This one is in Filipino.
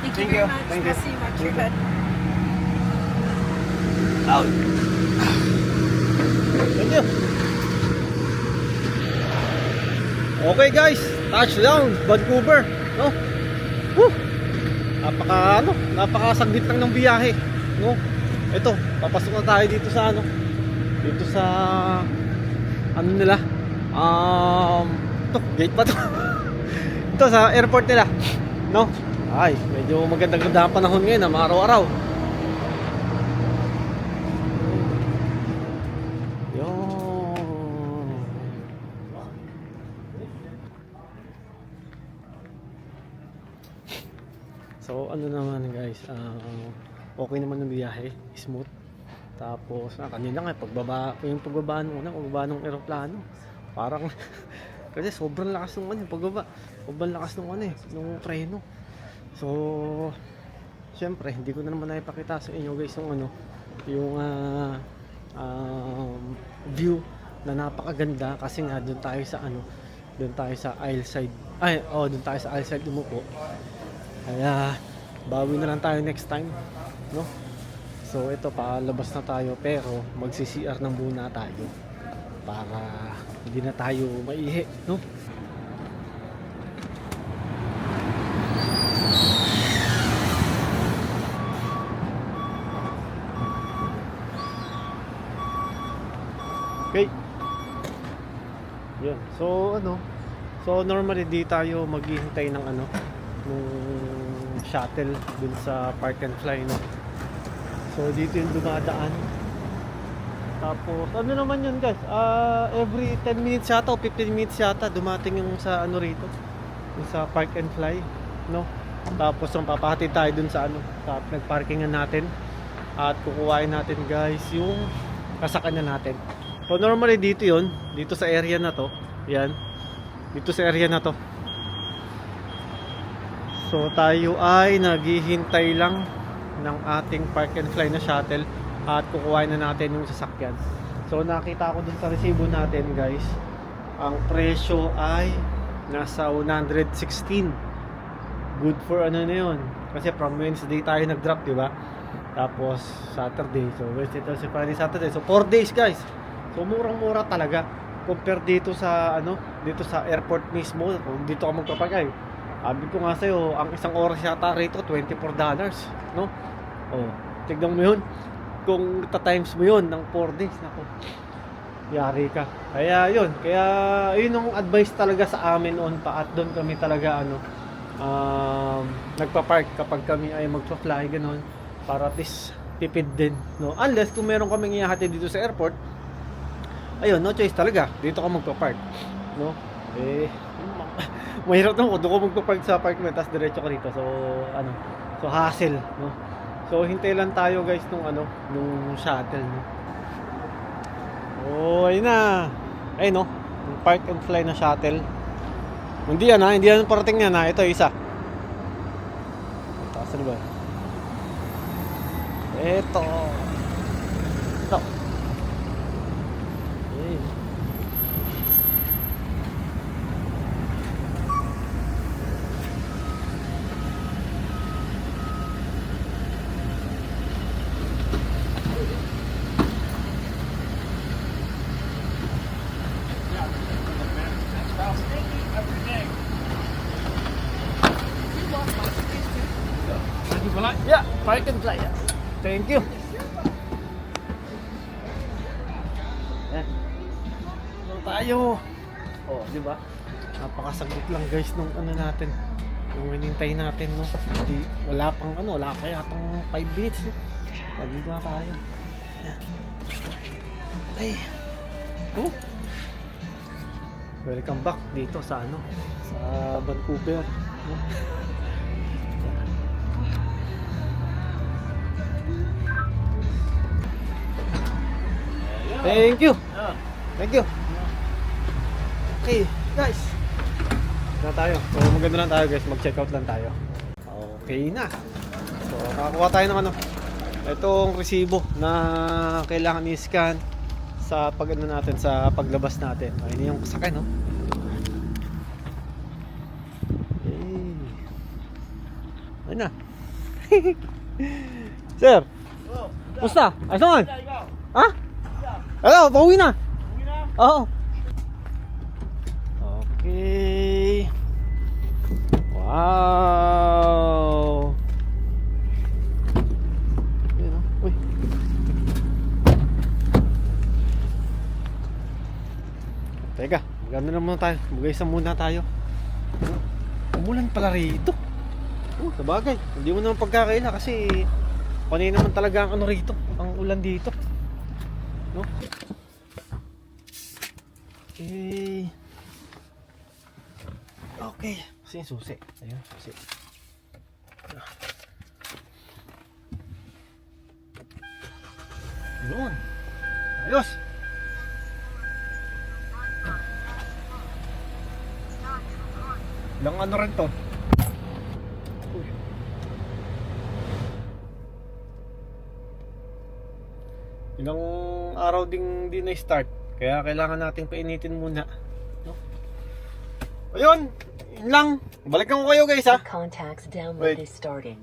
Thank you Thank very you. much. Thank you. Merci, Mark. Out. Thank you. Okay guys, touchdown Vancouver, no? Woo! Napakasaglit lang ng biyahe, no? Ito, papasok na tayo dito sa dito sa nila. Ito, gate pa to. Ito sa airport nila, no? Ay, medyo magandang panahon ngayon, araw-araw. So ano naman guys, okay naman ng biyahe, smooth. Tapos kanina nga yung pagbaba ng eroplano. Parang kasi sobrang lakas ng pagbaba. Sobrang lakas ng preno. So syempre hindi ko na naman naipakita sa inyo guys yung view na napakaganda kasi nga doon tayo sa aisle side. Doon tayo sa aisle side umupo. Kaya bawi na lang tayo next time, no? So ito palabas na tayo pero magsi-CR ng muna tayo para hindi na tayo maihi, no? Okay. Yun. So normally di tayo maghihintay ng nung shuttle dun sa Park and Fly, no? So dito yung dumadaan. Tapos naman yun guys, every 10 minutes yata o 15 minutes yata dumating yung sa rito, yung sa Park and Fly, no? Tapos yung papahatid tayo dun sa sa nagparkingan natin at kukuhain natin guys yung kasakyan natin. So normally dito yun, dito sa area na to, yan, dito sa area na to. So tayo ay naghihintay lang ng ating Park and Fly na shuttle at kukuhain na natin yung sasakyan. So nakita ko dun sa resibo natin guys, ang presyo ay nasa 116. Good for na yun. Kasi from Wednesday tayo nag-drop, di ba? Tapos Saturday. So Wednesday, Thursday, Friday, Saturday. So 4 days guys. So murang-mura talaga compare dito sa dito sa airport mismo. Kung dito ka magpapagay, sabi ko nga sa'yo, ang isang oras yata rito $24, no? Tignan mo yun. Kung times mo yun ng 4 days, nako, yari ka. Kaya yun ang advice talaga sa amin on pa, at doon kami talaga nagpa-park kapag kami ay magpa-fly ganoon, para at least tipid din, no? Unless kung meron kaming ihahatid dito sa airport, ayun, no choice talaga, dito ka magpa-park, no? Mahirap naman kung doon ko magpa-park sa parkment tapos diretso ka rito. So hassle, no? So hintay lang tayo guys nung shuttle, no? Ayun na. Ayun, no? Yung Park and Fly na shuttle. Hindi yan parating yan, ito isa. Taas na ba? Ito. Yeah, Park and Fly. Thank you. Tayo. Di ba? Napakasaglit lang guys nung natin. Yung hinintay natin, no. Wala pa yatang 5 minutes. Dito na tayo. Ay. Welcome back dito sa sa Vancouver, no? Thank you. Okay, guys. Na tayo. So maganda lang tayo guys, mag-check out lang tayo. Okay na. So nakakuha tayo ng itong resibo na kailangan i-scan sa natin, sa paglabas natin. Ayun yung sakay, no? Ayun na. Sir, musta? Ayos naman? Ha? Ano, pauwi na. Oo. Okay. Wow. Yun, oh. Uy. Teka, maganda na muna tayo. Mag-isa muna tayo. Umulan pala rito. Sabagay. Hindi mo naman pagkakaila kasi panay naman talaga ang ano rito. Ang ulan dito. No? Okay. Okay. Kasi yung susi. Ayun, susi. Yun. Ayos. Ilang ano rin to? Uy. Ilang araw ding di na-start. Kaya kailangan nating painitin muna. No? Ayun! Yun lang. Balikan ko kayo guys ha. Contacts download Wait. is starting.